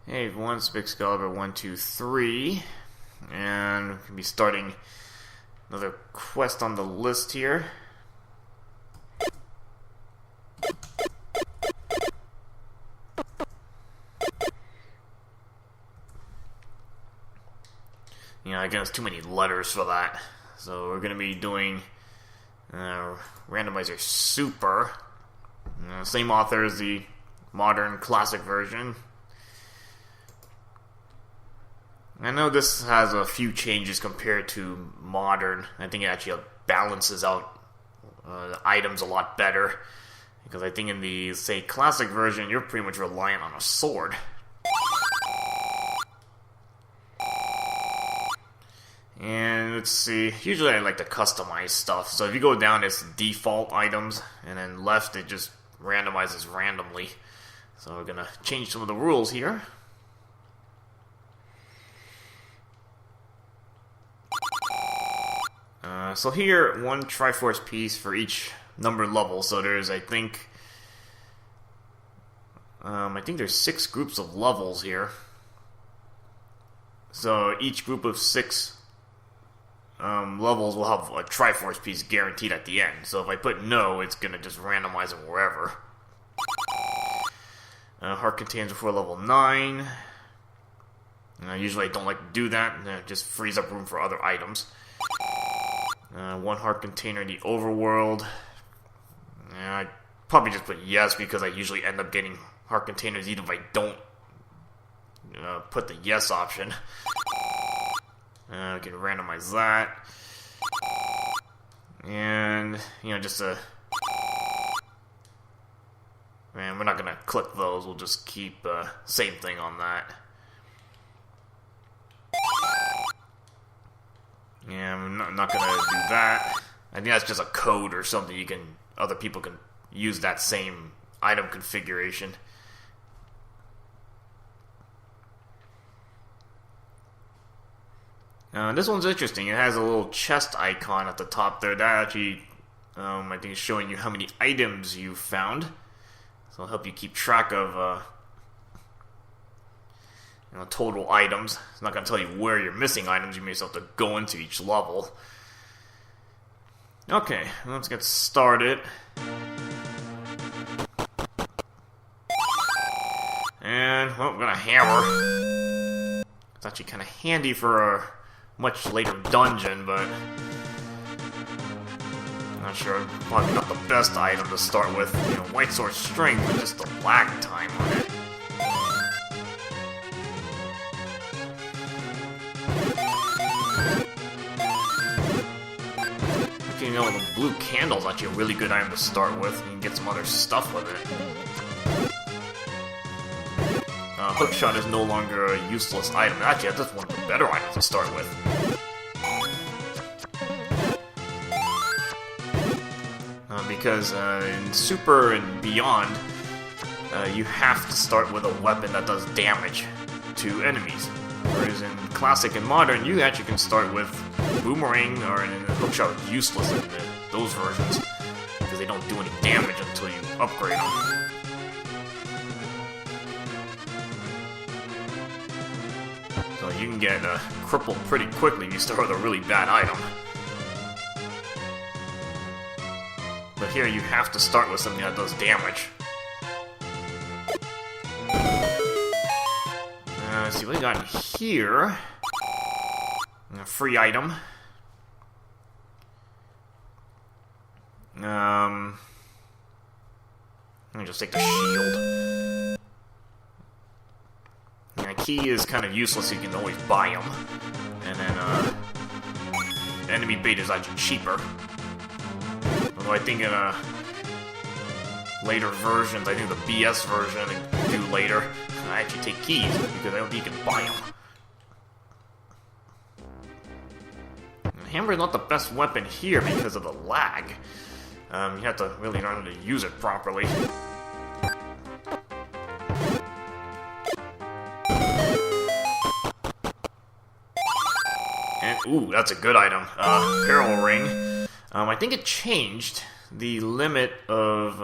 Hey everyone, it's Excalibur123, and we're going to be starting another quest on the list here. Again, it's too many letters for that. So we're going to be doing Randomizer Super. Same author as the modern classic version. I know this has a few changes compared to modern. I think it actually balances out the items a lot better. Because I think in the, say, classic version, you're pretty much reliant on a sword. And let's see, usually I like to customize stuff. So if you go down, it's default items, and then left, it just randomizes randomly. So we're going to change some of the rules here. So here, one Triforce piece for each numbered level. So there's, I think there's 6 groups of levels here. So each group of 6 levels will have a Triforce piece guaranteed at the end. So if I put no, it's going to just randomize them wherever. Heart containers before level 9. Usually I don't like to do that. It just frees up room for other items. 1 heart container in the overworld. I probably just put yes because I usually end up getting heart containers even if I don't put the yes option. We can randomize that. And, just a... Man, we're not going to click those. We'll just keep same thing on that. Yeah, I'm not going to do that. I think that's just a code or something. Other people can use that same item configuration. This one's interesting. It has a little chest icon at the top there. That actually, I think, is showing you how many items you've found. So it'll help you keep track of total items. It's not going to tell you where you're missing items. You may just have to go into each level. Okay, let's get started. And, well, we're going to hammer. It's actually kind of handy for a much later dungeon, but I'm not sure. Probably not the best item to start with. White Sword Strength, but just the lag time on it. The blue candle's actually a really good item to start with. You can get some other stuff with it. Hookshot is no longer a useless item. Actually, that's one of the better items to start with. Because in Super and Beyond, you have to start with a weapon that does damage to enemies. Whereas in Classic and Modern, you actually can start with Boomerang, or in Hookshot is useless in those versions, because they don't do any damage until you upgrade them. So you can get crippled pretty quickly if you start with a really bad item. But here you have to start with something that does damage. Let's see what we got in here. A free item. Let me just take the shield. And a key is kind of useless, so you can always buy them. And then, enemy bait is actually cheaper. Although I think in later versions, I think the BS version I do later, I actually take keys because I don't think you can buy them. The hammer is not the best weapon here because of the lag. You have to really learn how to use it properly. And, ooh, that's a good item. Peril Ring. I think it changed the limit of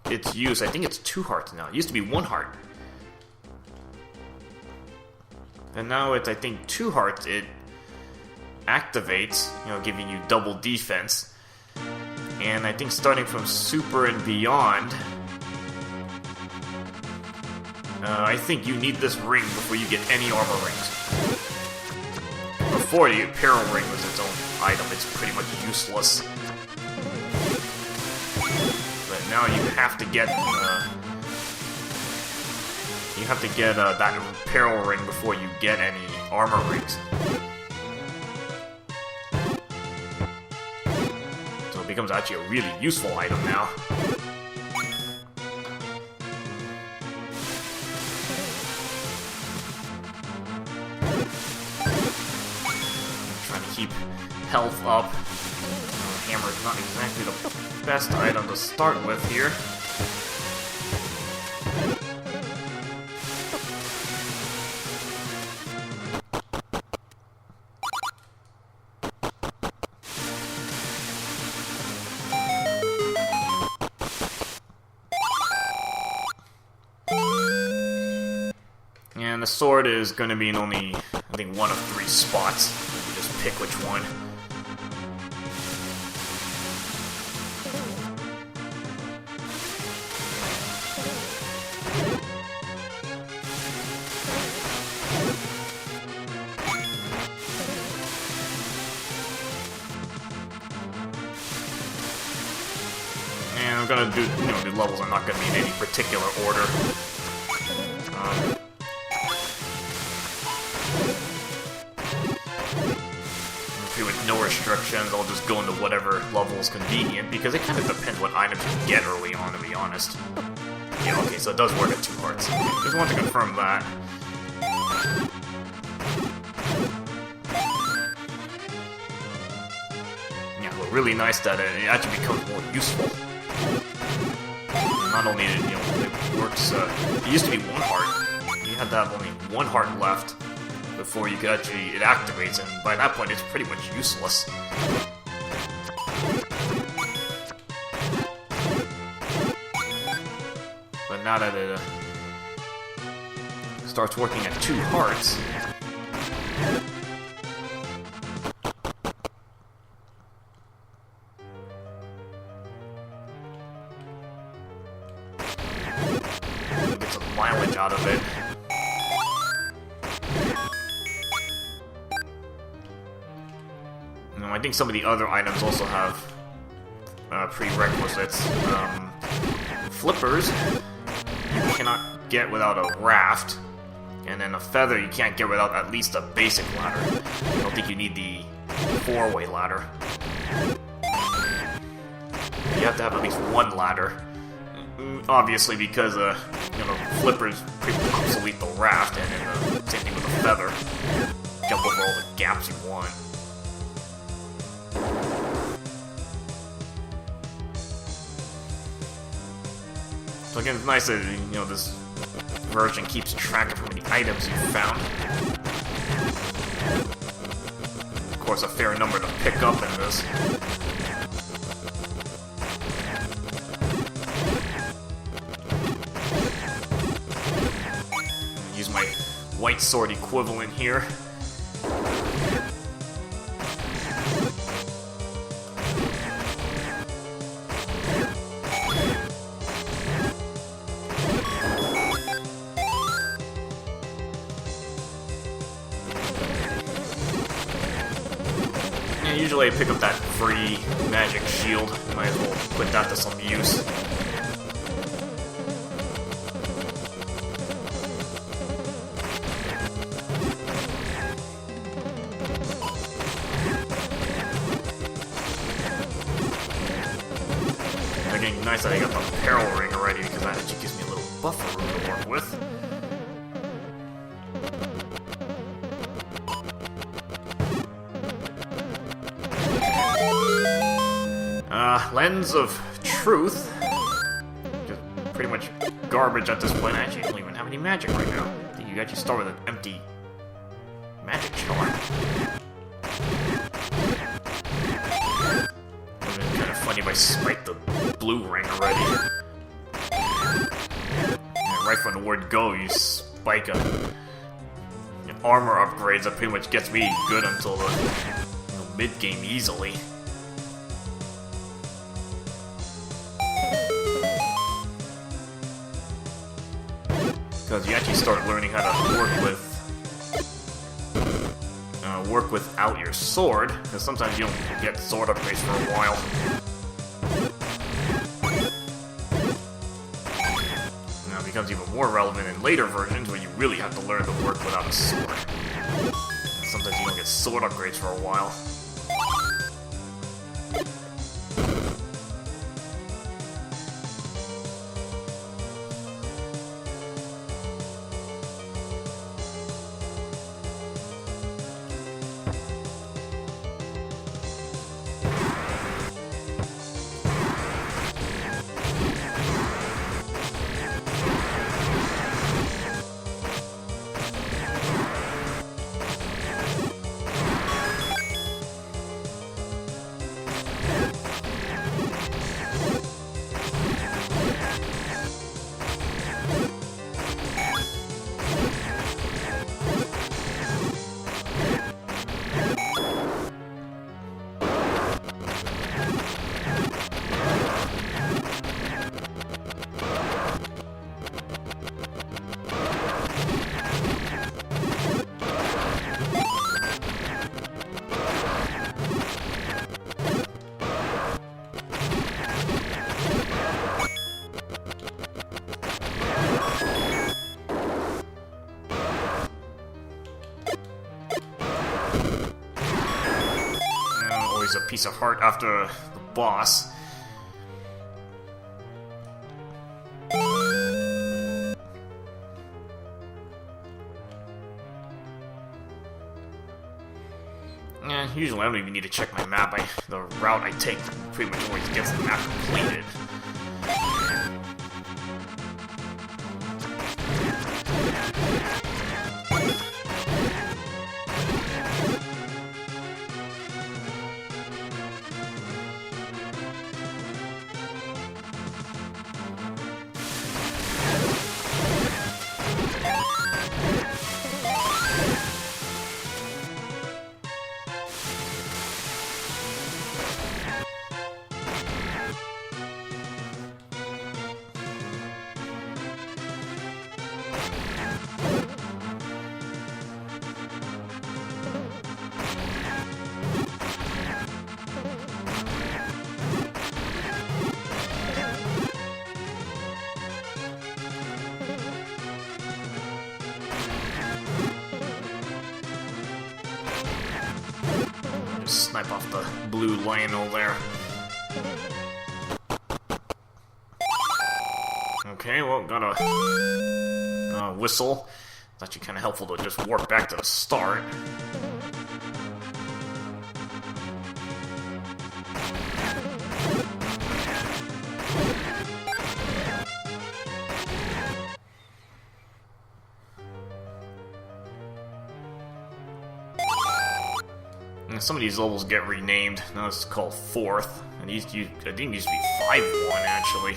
its use. I think it's 2 hearts now. It used to be 1 heart. And now with, I think, 2 hearts, it activates, giving you double defense. And I think starting from Super and beyond, I think you need this ring before you get any armor rings. Before, the Imperial ring was its own item. It's pretty much useless. But now you have to get that Imperial ring before you get any armor rings. So it becomes actually a really useful item now. Trying to keep health up. Hammer is not exactly the best item to start with here. And the sword is going to be in only, I think, 1 of 3 spots. You just pick which one. And I'm going to do, the levels are not going to be in any particular order. With no restrictions, I'll just go into whatever level is convenient, because it kind of depends what items you get early on, to be honest. Yeah, okay, so it does work at 2 hearts. Just want to confirm that. Yeah, but really nice that it actually becomes more useful. Not only, it works, it used to be 1 heart. You had to have only 1 heart left before you could actually, it activates, and by that point it's pretty much useless. But now that it starts working at 2 hearts, you get some mileage out of it. I think some of the other items also have prerequisites. Flippers you cannot get without a raft, and then a feather you can't get without at least a basic ladder. I don't think you need the 4-way ladder. You have to have at least 1 ladder. Obviously, because flippers pretty much obsolete the raft, and then same thing with the feather. Jump over all the gaps you want. So again, it's nice that, this version keeps track of how many items you've found. Of course, a fair number to pick up in this. Use my white sword equivalent here. Usually I pick up that free magic shield. Might as well put that to some use. Again, nice that I got the peril ring already, because that actually gives me a little buffer room to work with. Lens of Truth. Just pretty much garbage at this point. I actually don't even have any magic right now. I think you actually start with an empty magic charm. It would have been kind of funny if I spiked the blue ring already. And right from the word go, you spike a armor upgrades that pretty much gets me good until the mid-game easily. Because you actually start learning how to work without your sword, because sometimes you don't get sword upgrades for a while. Now it becomes even more relevant in later versions where you really have to learn to work without a sword. And sometimes you don't get sword upgrades for a while. A piece of heart after the boss. Usually I don't even need to check my map. The route I take pretty much always gets the map completed. Snipe off the blue Lionel there. Okay, well, got a whistle. It's actually kind of helpful to just warp back to the start. Some of these levels get renamed. Now this is called 4th, and I think it used to be 5-1 actually.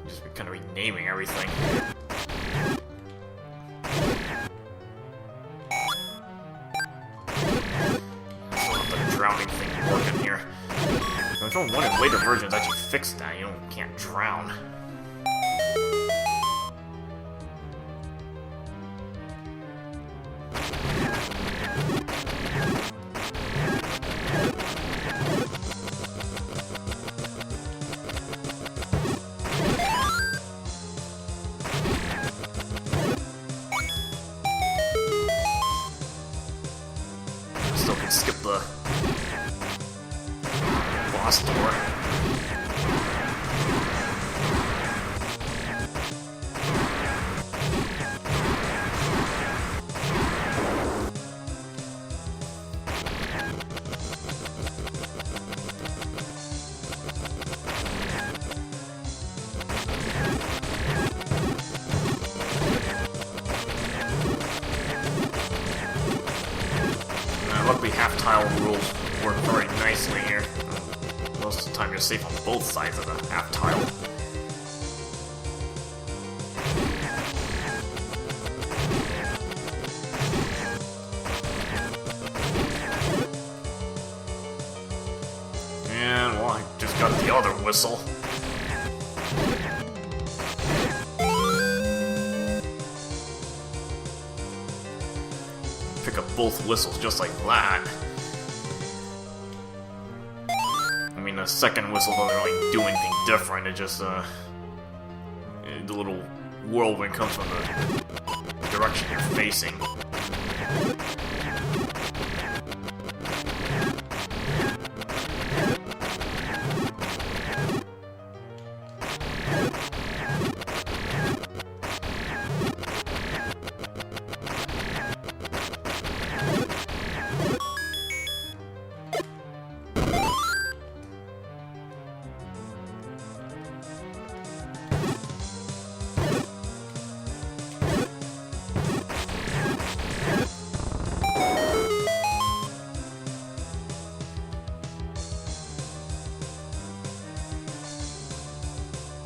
Just kind of renaming everything. The drowning thing working here. Control 1 in later versions actually fixed that. You can't drown. Still can skip the boss door. Luckily, half-tile rules work very nicely here. Most of the time, you're safe on both sides of the half-tile. the other whistle. Pick up both whistles just like that. I mean, the second whistle doesn't really do anything different. It just, the little whirlwind comes from the direction you're facing.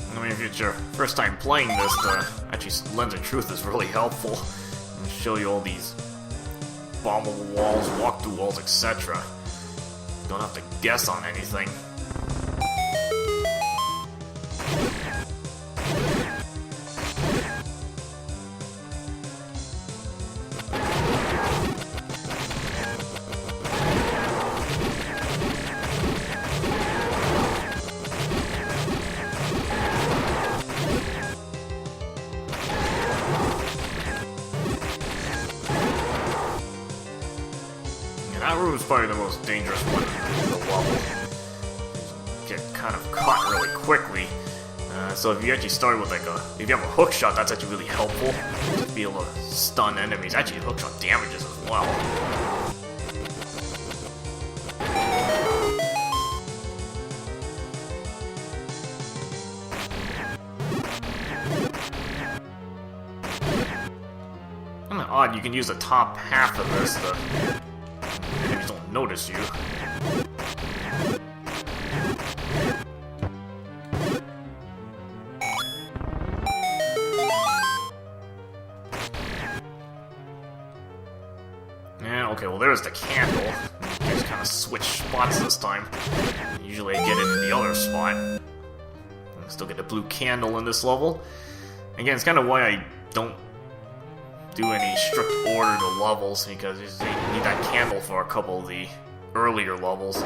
I mean, if it's your first time playing this, actually Lens of Truth is really helpful. And show you all these bombable walls, walk-through walls, etc. Don't have to guess on anything. That room is probably the most dangerous one in the level. You get kind of caught really quickly. So if you actually start with if you have a hook shot, that's actually really helpful. To be able to stun enemies. Actually, hook shot damages as well. Kind of odd, you can use the top half of this to enemies don't notice you. Yeah, okay, well there's the candle. Just kind of switch spots this time. Usually I get it in the other spot. I still get the blue candle in this level. Again, it's kind of why I don't do any strict order to levels, because you need that candle for a couple of the earlier levels.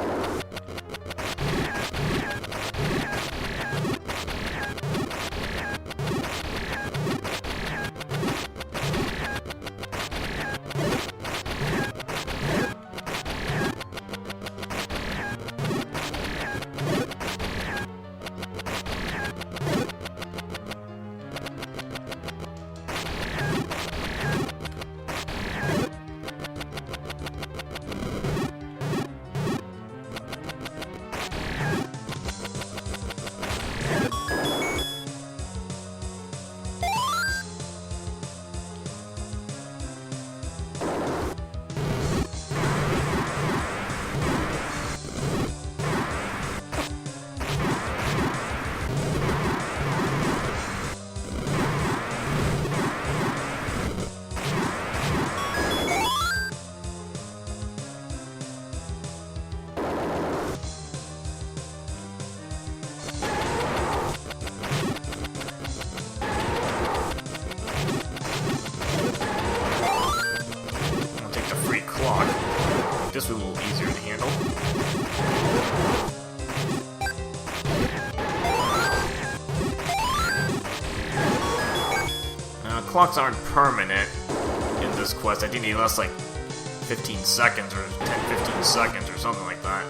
This one a little easier to handle. Clocks aren't permanent in this quest. I think they last like 15 seconds or 10-15 seconds or something like that.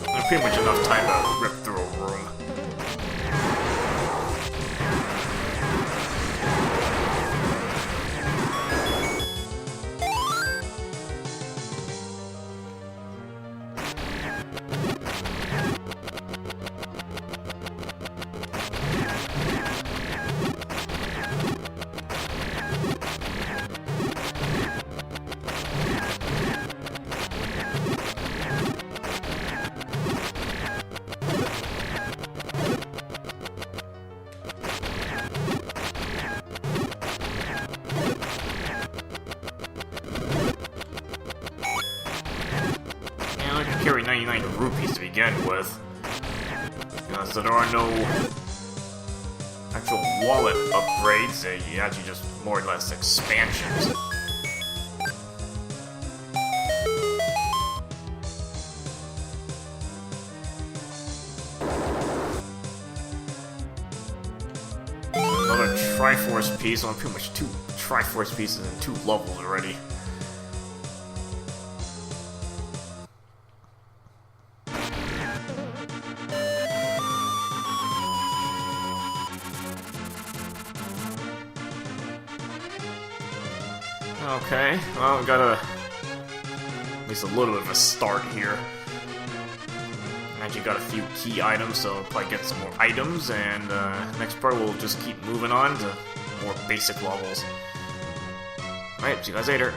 There's pretty much enough time to rip through a room. 99 rupees to begin with. So there are no actual wallet upgrades, they actually just more or less expansions. Another Triforce piece, so I'm pretty much 2 Triforce pieces in 2 levels already. Okay, well, we got at least a little bit of a start here. Actually got a few key items, so I'll probably get some more items, and next part we'll just keep moving on to more basic levels. Alright, see you guys later.